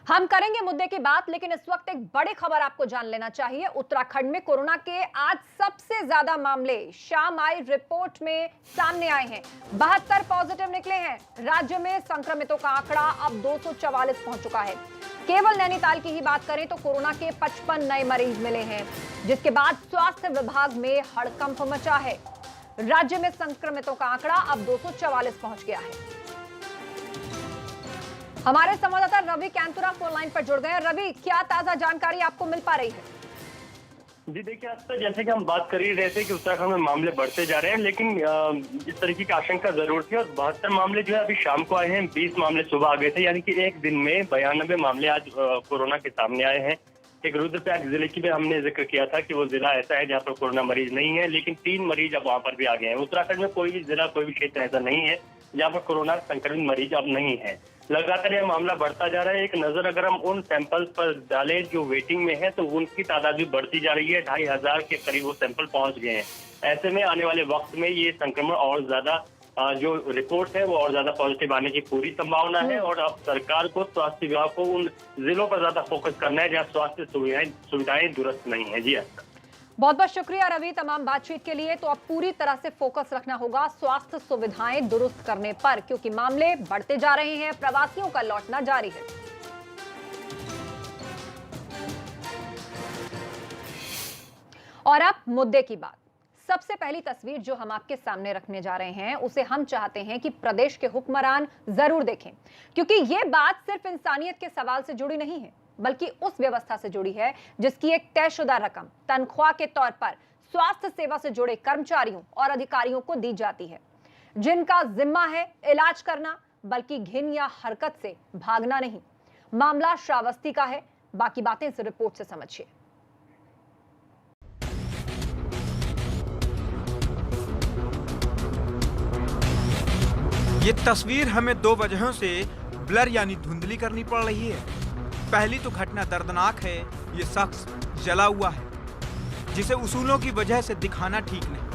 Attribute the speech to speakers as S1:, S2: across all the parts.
S1: हम करेंगे मुद्दे की बात, लेकिन इस वक्त एक बड़ी खबर आपको जान लेना चाहिए। उत्तराखंड में कोरोना के आज सबसे ज्यादा मामले शाम आई रिपोर्ट में सामने आए हैं। 72 पॉजिटिव निकले हैं। राज्य में संक्रमितों का आंकड़ा अब 244 पहुंच चुका है। केवल नैनीताल की ही बात करें तो कोरोना के 55 नए मरीज मिले हैं, जिसके बाद स्वास्थ्य विभाग में हड़कंप मचा है। राज्य में संक्रमितों का आंकड़ा अब 244 पहुंच गया है। हमारे संवाददाता रवि कैंतुरा फोन लाइन पर जुड़ गए हैं। रवि, क्या ताजा जानकारी आपको मिल पा रही है?
S2: जी देखिए, आज तक जैसे कि हम बात कर ही रहे थे कि उत्तराखंड में मामले बढ़ते जा रहे हैं, लेकिन इस तरीके की आशंका जरूर थी। और 72 मामले जो है अभी शाम को आए हैं, 20 मामले सुबह आ गए थे, यानी कि एक दिन में 92 मामले आज कोरोना के सामने आए हैं। एक रुद्रप्रयाग जिले की भी हमने जिक्र किया था कि वो जिला ऐसा है जहाँ पर कोरोना मरीज नहीं है, लेकिन 3 मरीज अब वहाँ पर भी आ गए हैं। उत्तराखंड में कोई भी जिला, कोई भी क्षेत्र ऐसा नहीं है जहाँ पर कोरोना संक्रमित मरीज अब नहीं है। लगातार यह मामला बढ़ता जा रहा है। एक नजर अगर हम उन सैंपल्स पर डालें जो वेटिंग में है, तो उनकी तादाद भी बढ़ती जा रही है। 2500 के करीब वो सैंपल पहुंच गए हैं। ऐसे में आने वाले वक्त में ये संक्रमण और ज्यादा जो रिपोर्ट है वो और ज्यादा पॉजिटिव आने की पूरी संभावना है। और अब सरकार को, स्वास्थ्य विभाग को उन जिलों पर ज्यादा फोकस करना है जहाँ स्वास्थ्य सुविधाएं दुरुस्त नहीं है। जी
S1: बहुत बहुत शुक्रिया रवि तमाम बातचीत के लिए। तो अब पूरी तरह से फोकस रखना होगा स्वास्थ्य सुविधाएं दुरुस्त करने पर, क्योंकि मामले बढ़ते जा रहे हैं, प्रवासियों का लौटना जारी है। और अब मुद्दे की बात। सबसे पहली तस्वीर जो हम आपके सामने रखने जा रहे हैं, उसे हम चाहते हैं कि प्रदेश के हुक्मरान जरूर देखें, क्योंकि यह बात सिर्फ इंसानियत के सवाल से जुड़ी नहीं है, बल्कि उस व्यवस्था से जुड़ी है जिसकी एक तयशुदा रकम तनख्वाह के तौर पर स्वास्थ्य सेवा से जुड़े कर्मचारियों और अधिकारियों को दी जाती है, जिनका जिम्मा है इलाज करना, बल्कि घिन या हरकत से भागना नहीं। मामला श्रावस्ती का है। बाकी बातें इस रिपोर्ट से समझिए।
S3: ये तस्वीर हमें 2 वजहों से ब्लर यानी धुंधली करनी पड़ रही है। पहली तो घटना दर्दनाक है। ये शख्स जला हुआ है, जिसे उसूलों की वजह से दिखाना ठीक नहीं।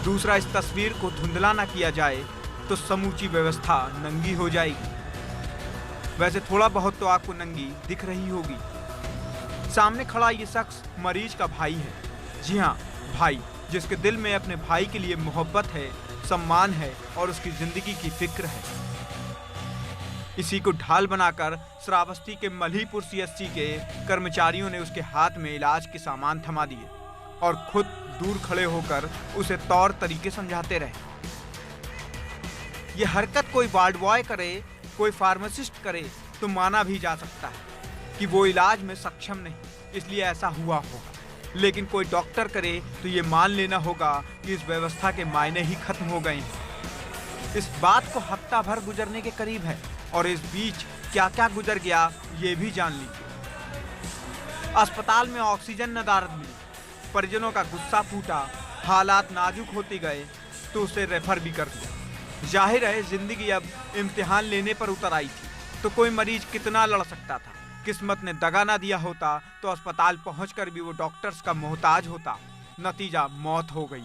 S3: दूसरा, इस तस्वीर को धुंधला ना किया जाए तो समूची व्यवस्था नंगी हो जाएगी। वैसे थोड़ा बहुत तो आपको नंगी दिख रही होगी। सामने खड़ा ये शख्स मरीज का भाई है। जी हाँ, भाई, जिसके दिल में अपने भाई के लिए मोहब्बत है, सम्मान है और उसकी जिंदगी की फिक्र है। इसी को ढाल बनाकर श्रावस्ती के मल्हीपुर सीएचसी के कर्मचारियों ने उसके हाथ में इलाज के सामान थमा दिए और खुद दूर खड़े होकर उसे तौर तरीके समझाते रहे। ये हरकत कोई वार्ड बॉय करे, कोई फार्मासिस्ट करे तो माना भी जा सकता है कि वो इलाज में सक्षम नहीं, इसलिए ऐसा हुआ होगा। लेकिन कोई डॉक्टर करे तो ये मान लेना होगा कि इस व्यवस्था के मायने ही खत्म हो गए हैं। इस बात को हफ्ता भर गुजरने के करीब है और इस बीच क्या क्या गुजर गया ये भी जान लीजिए। अस्पताल में ऑक्सीजन नदारद मिली, परिजनों का गुस्सा फूटा, हालात नाजुक होते गए तो उसे रेफर भी कर दिया। जाहिर है जिंदगी अब इम्तिहान लेने पर उतर आई थी, तो कोई मरीज कितना लड़ सकता था। किस्मत ने दगा ना दिया होता तो अस्पताल पहुंचकर भी वो डॉक्टर्स का मोहताज होता। नतीजा मौत हो गई।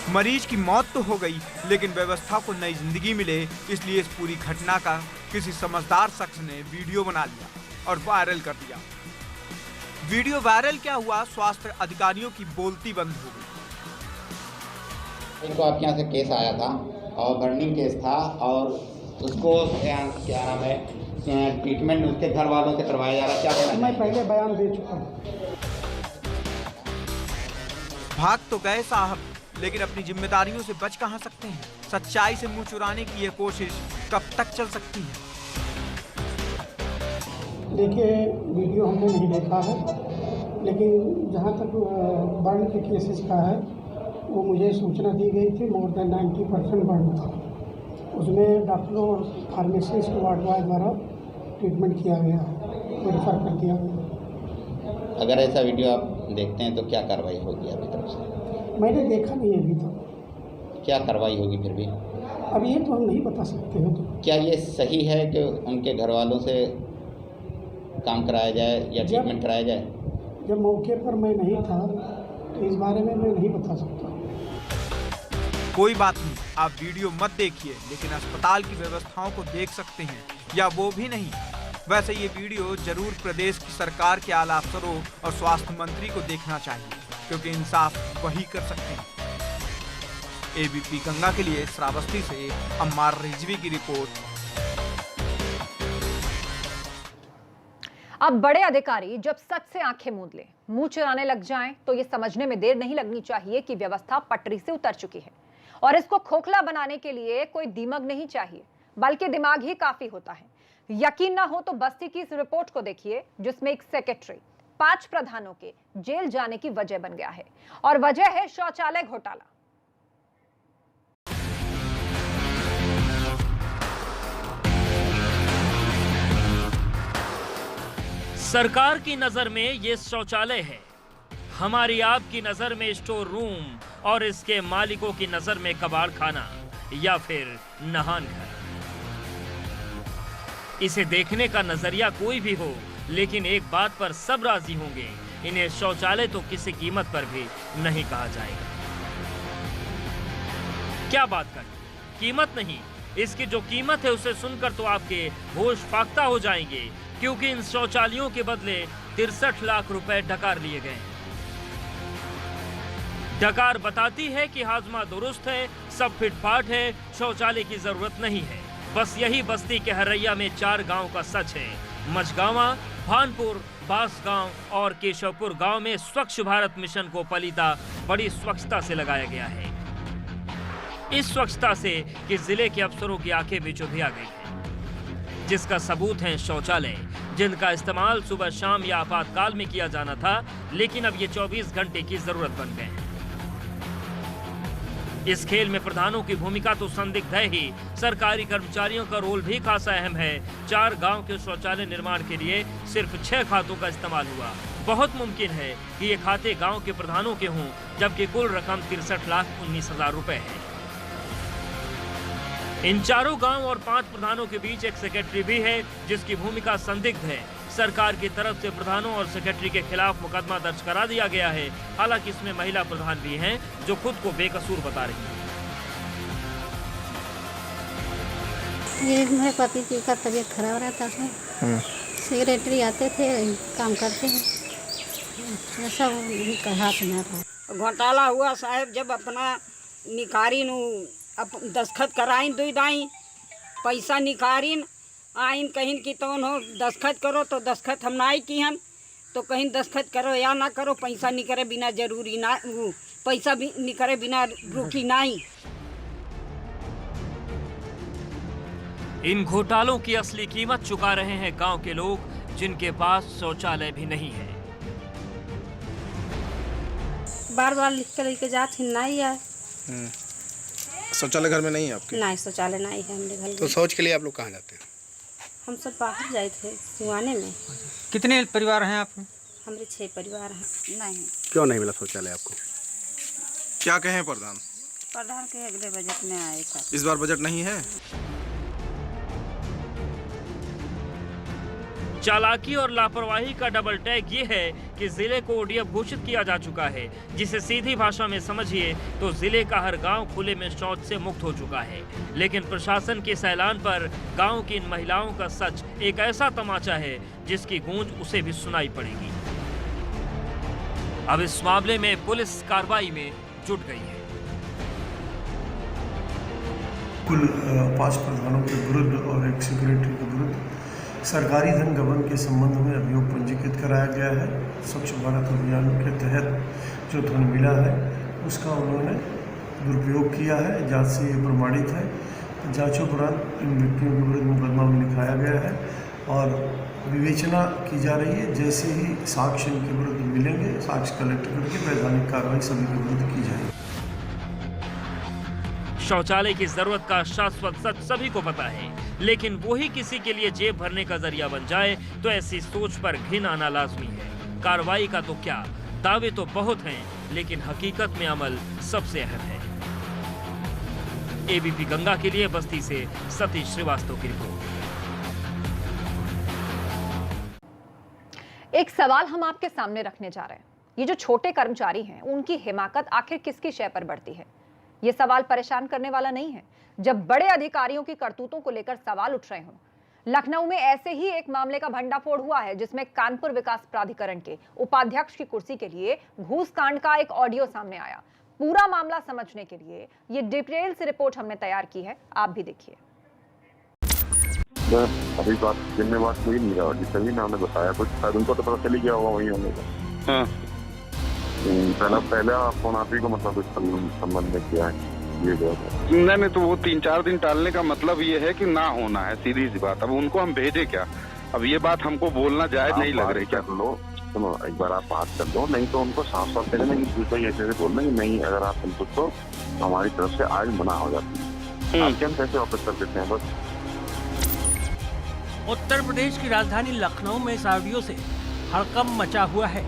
S3: मरीज की मौत तो हो गई, लेकिन व्यवस्था को नई जिंदगी मिले, इसलिए इस पूरी घटना का किसी समझदार शख्स ने वीडियो बना लिया और वायरल कर दिया। वीडियो वायरल क्या हुआ, स्वास्थ्य अधिकारियों की बोलती बंद हो गई।
S4: इनको आपके यहाँ से केस आया था और बर्निंग केस था, और उसको क्या नाम है, ट्रीटमेंट उसके घर वालों से करवाया जा रहा है। क्या
S5: मैं पहले बयान दे चुका हूँ।
S3: भाग तो गए साहब, लेकिन अपनी जिम्मेदारियों से बच कहां सकते हैं। सच्चाई से मुंह चुराने की ये कोशिश कब तक चल सकती है?
S5: देखिए, वीडियो हमने नहीं देखा है, लेकिन जहाँ तक बर्न के केसेस का है, वो मुझे सूचना दी गई थी। मोर देन 90% बर्न था। उसमें डॉक्टरों और फार्मेसिस्ट वार्ड बॉय द्वारा ट्रीटमेंट किया गया है, रेफर कर दिया गया।
S4: अगर ऐसा वीडियो आप देखते हैं तो क्या कार्रवाई होगी आपकी तरफ से?
S5: मैंने देखा नहीं अभी तक।
S4: क्या कार्रवाई होगी फिर भी?
S5: अब ये तो हम नहीं बता सकते हैं। तो
S4: क्या ये सही है कि उनके घर वालों से काम कराया जाए या ट्रीटमेंट कराया जाए?
S5: जब मौके पर मैं नहीं था तो इस बारे में मैं नहीं बता सकता।
S3: कोई बात नहीं, आप वीडियो मत देखिए, लेकिन अस्पताल की व्यवस्थाओं को देख सकते हैं, या वो भी नहीं। वैसे ये वीडियो जरूर प्रदेश की सरकार के आला अफसरों और स्वास्थ्य मंत्री को देखना चाहिए, क्योंकि इंसाफ वही कर सकते हैं। एबीपी गंगा के लिए श्रावस्ती से अम्मार रिजवी की रिपोर्ट।
S1: अब बड़े अधिकारी जब सच से आंखें मूंद लें, मुंह चुराने लग जाएं, तो ये समझने में देर नहीं लगनी चाहिए कि व्यवस्था पटरी से उतर चुकी है। और इसको खोखला बनाने के लिए कोई दिमाग नहीं चाहिए, बल्कि दिमाग ही काफी होता है। यकीन ना हो तो बस्ती की इस रिपोर्ट को देखिए, जिसमें एक सेक्रेटरी 5 प्रधानों के जेल जाने की वजह बन गया है, और वजह है शौचालय घोटाला।
S6: सरकार की नजर में ये शौचालय है, हमारी आपकी नजर में स्टोर रूम, और इसके मालिकों की नजर में कबाड़ खाना या फिर नहान घर। इसे देखने का नजरिया कोई भी हो, लेकिन एक बात पर सब राजी होंगे, इन्हें शौचालय तो किसी कीमत पर भी नहीं कहा जाएगा। क्या बात कर, कीमत नहीं, इसकी जो कीमत है उसे सुनकर तो आपके होश फाख्ता हो जाएंगे, क्योंकि इन शौचालयों के बदले 63 लाख रुपए डकार लिए गए। डकार बताती है कि हाजमा दुरुस्त है, सब फिटफाट है, शौचालय की जरूरत नहीं है। बस यही बस्ती के हरैया में 4 गांव का सच है। मझगावा, भानपुर, बांसगांव और केशवपुर गांव में स्वच्छ भारत मिशन को पलीता बड़ी स्वच्छता से लगाया गया है। इस स्वच्छता से कि जिले के अफसरों की आंखें भी चुधिया गई हैं, जिसका सबूत है शौचालय, जिनका इस्तेमाल सुबह शाम या आपातकाल में किया जाना था, लेकिन अब ये 24 घंटे की जरूरत बन गए हैं। इस खेल में प्रधानों की भूमिका तो संदिग्ध है ही, सरकारी कर्मचारियों का रोल भी खासा अहम है। 4 गांव के शौचालय निर्माण के लिए सिर्फ 6 खातों का इस्तेमाल हुआ। बहुत मुमकिन है कि ये खाते गांव के प्रधानों के हों, जबकि कुल रकम 63,19,000 रुपए है। इन 4 गांव और 5 प्रधानों के बीच एक सेक्रेटरी भी है, जिसकी भूमिका संदिग्ध है। सरकार की तरफ से प्रधानों और सेक्रेटरी के खिलाफ मुकदमा दर्ज करा दिया गया है। हालांकि इसमें महिला प्रधान भी हैं, जो खुद को बेकसूर बता रही हैं।
S7: ये मेरे पति जी का तबीयत खराब रहता था, सेक्रेटरी आते थे, काम करते हैं, ऐसा उनका हाथ में था।
S8: घोटाला हुआ साहब, जब अपना निकारिन दस्खत कराइन दुई दाई, पैसा निकारिन आइन कहीं की तो हो दस्खत करो, तो दस्खत हम ना की हन, तो कहीं दस्खत करो या ना करो, पैसा नहीं करे बिना जरूरी ना, पैसा भी नहीं करे बिना रुकी नहीं।
S6: इन घोटालों की असली कीमत चुका रहे हैं गांव के लोग, जिनके पास शौचालय भी नहीं है।
S7: बार बार लिख के लेके जाते नहीं है।
S9: शौचालय घर में नहीं है आपके?
S7: नहीं, शौचालय नहीं है हमारे घर में।
S9: तो शौच के लिए आप लोग कहाँ जाते हैं?
S7: हम सब बाहर जाए थे सिवाने में।
S3: कितने परिवार हैं आपके?
S7: हमारे 6 परिवार हैं। नहीं,
S9: क्यों नहीं मिला शौचालय आपको? क्या कहें प्रधान?
S7: प्रधान के अगले बजट में आएगा।
S9: इस बार बजट नहीं है।
S6: चालाकी और लापरवाही का डबल टैग ये है कि जिले को ओडीएफ घोषित किया जा चुका है, जिसे सीधी भाषा में समझिए तो जिले का हर गांव खुले में शौच से मुक्त हो चुका है। लेकिन प्रशासन के इस ऐलान पर गांव की इन महिलाओं का सच एक ऐसा तमाचा है जिसकी गूंज उसे भी सुनाई पड़ेगी। अब इस मामले में पुलिस कार्रवाई में जुट गई है।
S10: कुल 5 प्रधानों के विरुद्ध और एक सेक्रेटरी के विरुद्ध सरकारी धन गबन के संबंध में अभियोग पंजीकृत कराया गया है। स्वच्छ भारत अभियान के तहत जो धन मिला है उसका उन्होंने दुरुपयोग किया है। जांच से ये प्रमाणित है। जांचोपरांत इन व्यक्तियों के विरुद्ध मुकदमा में लिखाया गया है और विवेचना की जा रही है। जैसे ही साक्ष्य इनके विरुद्ध मिलेंगे, साक्ष्य कलेक्ट करके वैधानिक कार्रवाई सभी के विरुद्ध की जाएगी।
S6: शौचालय की जरूरत का शाश्वत सच सभी को पता है, लेकिन वही किसी के लिए जेब भरने का जरिया बन जाए तो ऐसी सोच पर घिन आना लाजमी है। कार्रवाई का तो क्या, दावे तो बहुत हैं, लेकिन हकीकत में अमल सबसे अहम है। एबीपी गंगा के लिए बस्ती से सतीश श्रीवास्तव की रिपोर्ट।
S1: एक सवाल हम आपके सामने रखने जा रहे हैं। ये जो छोटे कर्मचारी हैं, उनकी हिमाकत आखिर किसकी शय पर बढ़ती है? ये सवाल परेशान करने वाला नहीं है जब बड़े अधिकारियों की करतूतों को लेकर सवाल उठ रहे हों। लखनऊ में ऐसे ही एक मामले का भंडाफोड़ हुआ है जिसमें कानपुर विकास प्राधिकरण के उपाध्यक्ष की कुर्सी के लिए घूस कांड का एक ऑडियो सामने आया। पूरा मामला समझने के लिए ये डिटेल से रिपोर्ट हमने तैयार की है, आप भी देखिए।
S11: अभी बात दिन में बात कोई नहीं रहा, जिससे भी मैंने बताया कुछ शायद उनको तो पता चल ही गया होगा वही होने का। हाँ। पहले फोन आप ही को मतलब इस संबंध में किया है ये नहीं तो वो 3-4 दिन टालने का मतलब ये है कि ना होना है, सीधी सी बात। अब उनको हम भेजे क्या? अब ये बात हमको बोलना जायज नहीं लग रही क्या? लो सुनो, एक बार आप बात कर दो, नहीं तो उनको साफ साफ कहना कि ऐसे बोलना कि नहीं, अगर आप संतुष्ट हो हमारी तरफ से आज मना हो जाती है। आपके हम कैसे वापस कर देते हैं? बस
S6: उत्तर प्रदेश की राजधानी लखनऊ में इस ऑडियो से हड़कंप मचा हुआ है।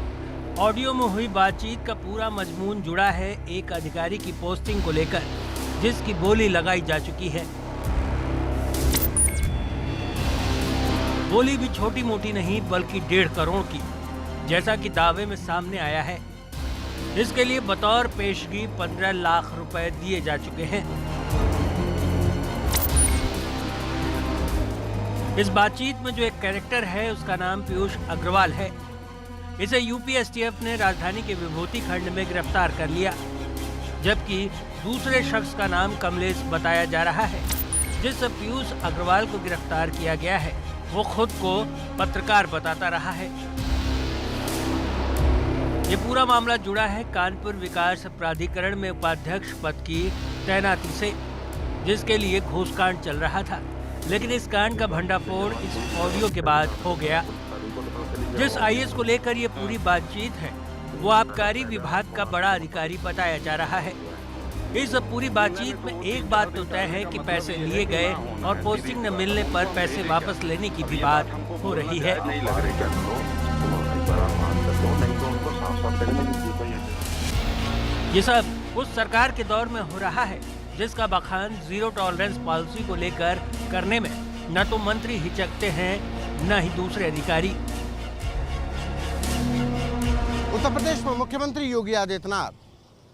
S6: ऑडियो में हुई बातचीत का पूरा मजमून जुड़ा है एक अधिकारी की पोस्टिंग को लेकर, जिसकी बोली लगाई जा चुकी है। बोली भी छोटी मोटी नहीं बल्कि 1.5 करोड़ की, जैसा कि दावे में सामने आया है। इसके लिए बतौर पेशगी 15 लाख रुपए दिए जा चुके हैं। इस बातचीत में जो एक कैरेक्टर है उसका नाम पीयूष अग्रवाल है। इसे यूपी एसटीएफ ने राजधानी के विभूति खंड में गिरफ्तार कर लिया, जबकि दूसरे शख्स का नाम कमलेश बताया जा रहा है। जिस पीयूष अग्रवाल को गिरफ्तार किया गया है वो खुद को पत्रकार बताता रहा है। ये पूरा मामला जुड़ा है कानपुर विकास प्राधिकरण में उपाध्यक्ष पद की तैनाती से, जिसके लिए घूसकांड चल रहा था। लेकिन इस कांड का भंडाफोड़ इस ऑडियो के बाद हो गया। जिस आईएएस को लेकर ये पूरी बातचीत है वो आबकारी विभाग का बड़ा अधिकारी बताया जा रहा है। इस पूरी बातचीत में एक बात तो तय है कि पैसे लिए गए और पोस्टिंग न मिलने पर पैसे वापस लेने की भी बात हो रही है। ये सब उस सरकार के दौर में हो रहा है जिसका बखान जीरो टॉलरेंस पॉलिसी को लेकर करने में न तो मंत्री हिचकते हैं न ही दूसरे अधिकारी।
S12: उत्तर प्रदेश में मुख्यमंत्री योगी आदित्यनाथ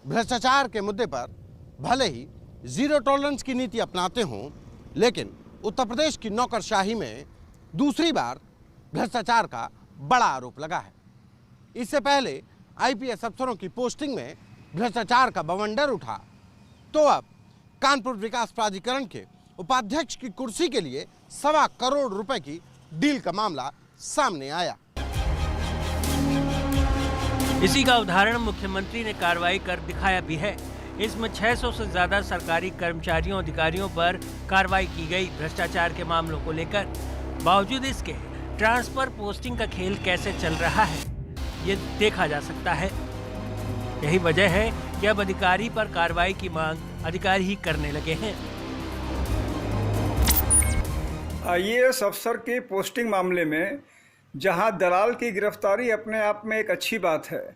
S12: भ्रष्टाचार के मुद्दे पर भले ही जीरो टॉलरेंस की नीति अपनाते हों, लेकिन उत्तर प्रदेश की नौकरशाही में दूसरी बार भ्रष्टाचार का बड़ा आरोप लगा है। इससे पहले आईपीएस अफसरों की पोस्टिंग में भ्रष्टाचार का बवंडर उठा, तो अब कानपुर विकास प्राधिकरण के उपाध्यक्ष की कुर्सी के लिए 1.25 करोड़ रुपए की डील का मामला सामने आया।
S6: इसी का उदाहरण मुख्यमंत्री ने कार्रवाई कर दिखाया भी है। इसमें 600 से ज्यादा सरकारी कर्मचारियों अधिकारियों पर कार्रवाई की गई भ्रष्टाचार के मामलों को लेकर। बावजूद इसके ट्रांसफर पोस्टिंग का खेल कैसे चल रहा है ये देखा जा सकता है। यही वजह है कि अब अधिकारी पर कार्रवाई की मांग अधिकारी ही करने लगे हैं।
S13: आईएएस अफसर के पोस्टिंग मामले में जहां दलाल की गिरफ्तारी अपने आप में एक अच्छी बात है,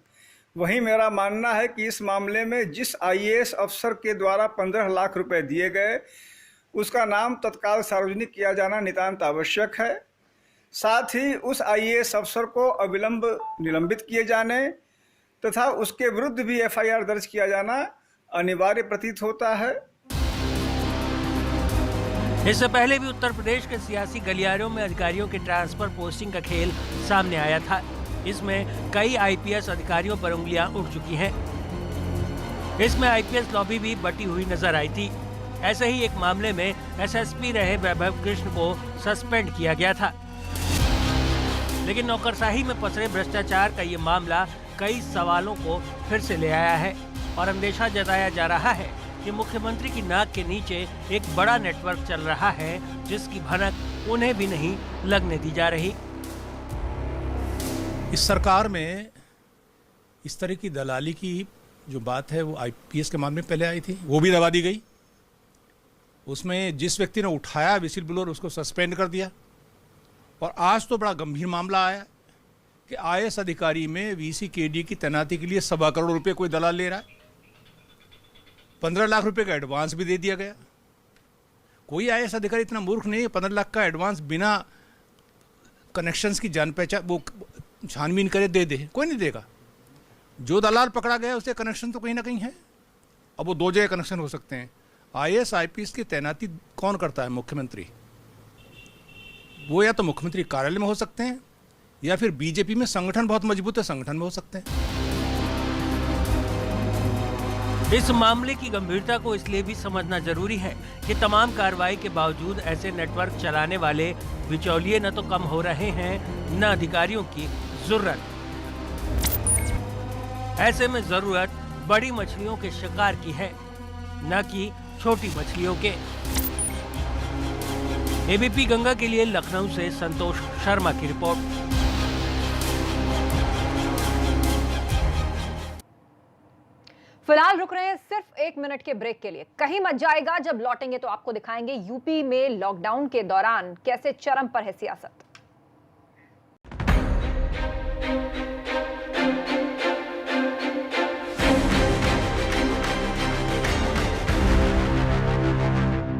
S13: वहीं मेरा मानना है कि इस मामले में जिस आईएएस अफसर के द्वारा 15 लाख रुपए दिए गए उसका नाम तत्काल सार्वजनिक किया जाना नितांत आवश्यक है। साथ ही उस आईएएस अफसर को अविलंब निलंबित किए जाने तथा उसके विरुद्ध भी एफआईआर दर्ज किया जाना अनिवार्य प्रतीत होता है।
S6: इससे पहले भी उत्तर प्रदेश के सियासी गलियारों में अधिकारियों के ट्रांसफर पोस्टिंग का खेल सामने आया था। इसमें कई आईपीएस अधिकारियों पर उंगलियां उठ चुकी हैं। इसमें आईपीएस लॉबी भी बटी हुई नजर आई थी। ऐसे ही एक मामले में एसएसपी रहे वैभव कृष्ण को सस्पेंड किया गया था। लेकिन नौकरशाही में पसरे भ्रष्टाचार का ये मामला कई सवालों को फिर से ले आया है और अंदेशा जताया जा रहा है कि मुख्यमंत्री की नाक के नीचे एक बड़ा नेटवर्क चल रहा है जिसकी भनक उन्हें भी नहीं लगने दी जा रही।
S14: इस सरकार में इस तरह की दलाली की जो बात है वो आईपीएस के मामले में पहले आई थी, वो भी दबा दी गई। उसमें जिस व्यक्ति ने उठाया विसिल ब्लोअर उसको सस्पेंड कर दिया। और आज तो बड़ा गंभीर मामला आया कि आईएएस अधिकारी में वीसीकेडी की तैनाती के लिए 1.25 करोड़ रुपए कोई दलाल ले रहा है। 15 लाख रुपए का एडवांस भी दे दिया गया। कोई आईएएस अधिकारी इतना मूर्ख नहीं है 15 लाख का एडवांस बिना कनेक्शंस की जान पहचान वो छानबीन करे दे दे, कोई नहीं देगा। जो दलाल पकड़ा गया उसके कनेक्शन तो कहीं ना कहीं है। अब वो 2 जगह कनेक्शन हो सकते हैं। IAS IPS की तैनाती कौन करता है? मुख्यमंत्री। वो या तो मुख्यमंत्री कार्यालय में हो सकते हैं या फिर बीजेपी में संगठन बहुत मजबूत है, संगठन में हो सकते हैं।
S6: इस मामले की गंभीरता को इसलिए भी समझना जरूरी है कि तमाम कार्रवाई के बावजूद ऐसे नेटवर्क चलाने वाले बिचौलिए न तो कम हो रहे हैं, न अधिकारियों की जरूरत। ऐसे में जरूरत बड़ी मछलियों के शिकार की है, न कि छोटी मछलियों के। एबीपी गंगा के लिए लखनऊ से संतोष शर्मा की रिपोर्ट।
S1: फिलहाल रुक रहे हैं सिर्फ 1 मिनट के ब्रेक के लिए। कहीं मत जाएगा, जब लौटेंगे तो आपको दिखाएंगे यूपी में लॉकडाउन के दौरान कैसे चरम पर है सियासत।